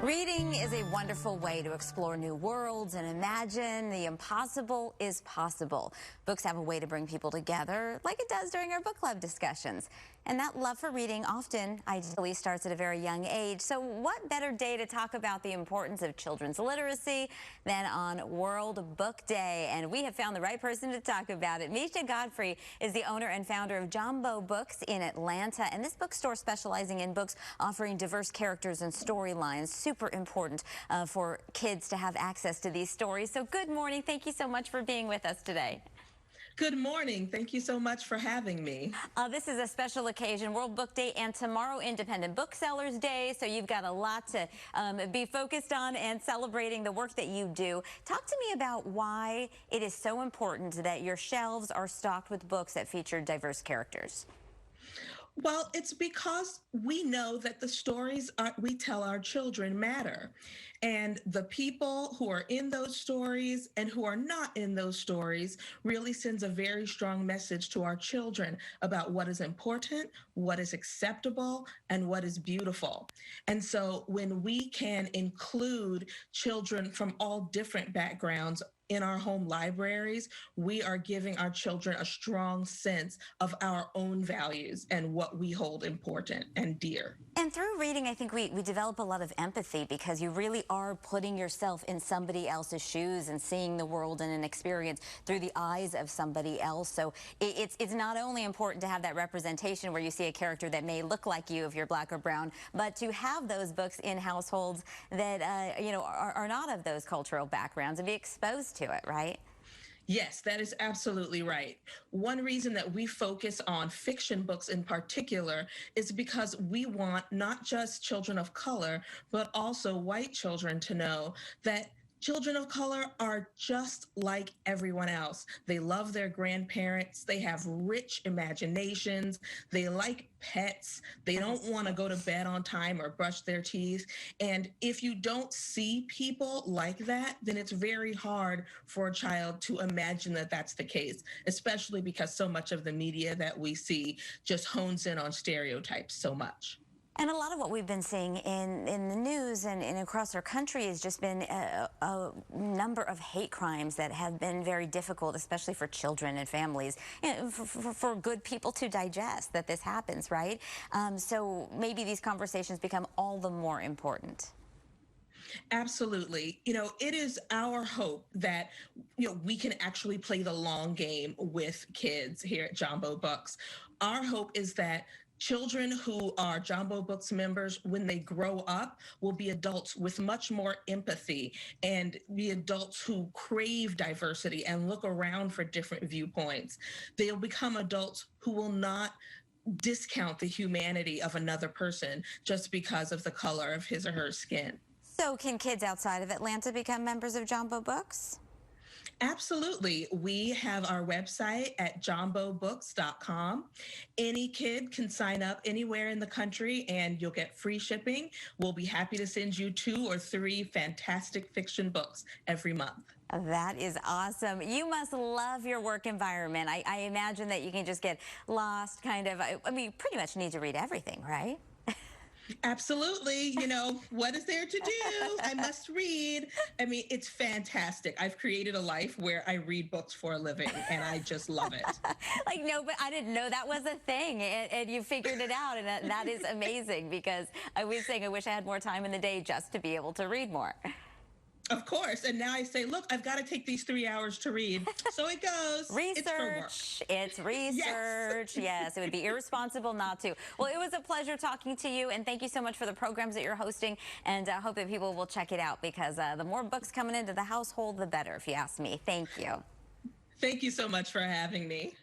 Reading is a wonderful way to explore new worlds and imagine the impossible is possible. Books have a way to bring people together, like it does during our book club discussions. And that love for reading often ideally starts at a very young age. So what better day to talk about the importance of children's literacy than on World Book Day? And we have found the right person to talk about it. Misha Godfrey is the owner and founder of Jambo Books in Atlanta. And this bookstore specializing in books offering diverse characters and storylines. Super important for kids to have access to these stories. So good morning. Thank you so much for being with us today. Good morning. Thank you so much for having me. This is a special occasion, World Book Day, and tomorrow Independent Booksellers Day. So you've got a lot to be focused on and celebrating the work that you do. Talk to me about why it is so important that your shelves are stocked with books that feature diverse characters. Well, it's because we know that the stories we tell our children matter. And the people who are in those stories and who are not in those stories really sends a very strong message to our children about what is important, what is acceptable, and what is beautiful. And so when we can include children from all different backgrounds in our home libraries, we are giving our children a strong sense of our own values and what we hold important and dear. And through reading, I think we develop a lot of empathy because you really are putting yourself in somebody else's shoes and seeing the world and an experience through the eyes of somebody else. So it's not only important to have that representation where you see a character that may look like you if you're black or brown, but to have those books in households that are not of those cultural backgrounds and be exposed to it, right? Yes, that is absolutely right. One reason that we focus on fiction books in particular is because we want not just children of color, but also white children to know that children of color are just like everyone else. They love their grandparents. They have rich imaginations. They like pets. They don't want to go to bed on time or brush their teeth. And if you don't see people like that, then it's very hard for a child to imagine that that's the case, especially because so much of the media that we see just hones in on stereotypes so much. And a lot of what we've been seeing in the news and across our country has just been a number of hate crimes that have been very difficult, especially for children and families, for good people to digest that this happens, right? So maybe these conversations become all the more important. Absolutely. It is our hope that, we can actually play the long game with kids here at Jambo Books. Our hope is that children who are Jambo Books members, when they grow up, will be adults with much more empathy and be adults who crave diversity and look around for different viewpoints. They'll become adults who will not discount the humanity of another person just because of the color of his or her skin. So can kids outside of Atlanta become members of Jambo Books? Absolutely. We have our website at jambobooks.com. Any kid can sign up anywhere in the country and you'll get free shipping. We'll be happy to send you 2 or 3 fantastic fiction books every month. That is awesome. You must love your work environment. I imagine that you can just get lost, kind of. I mean, you pretty much need to read everything, right? Absolutely. What is there to do? I must read. I mean, it's fantastic. I've created a life where I read books for a living, and I just love it. No, but I didn't know that was a thing, and you figured it out, and that is amazing because I was saying I wish I had more time in the day just to be able to read more. Of course. And now I say, look, I've got to take these 3 hours to read. So it goes. Research. It's research. Yes, it would be irresponsible not to. Well, it was a pleasure talking to you. And thank you so much for the programs that you're hosting. And I hope that people will check it out because the more books coming into the household, the better, if you ask me. Thank you. Thank you so much for having me.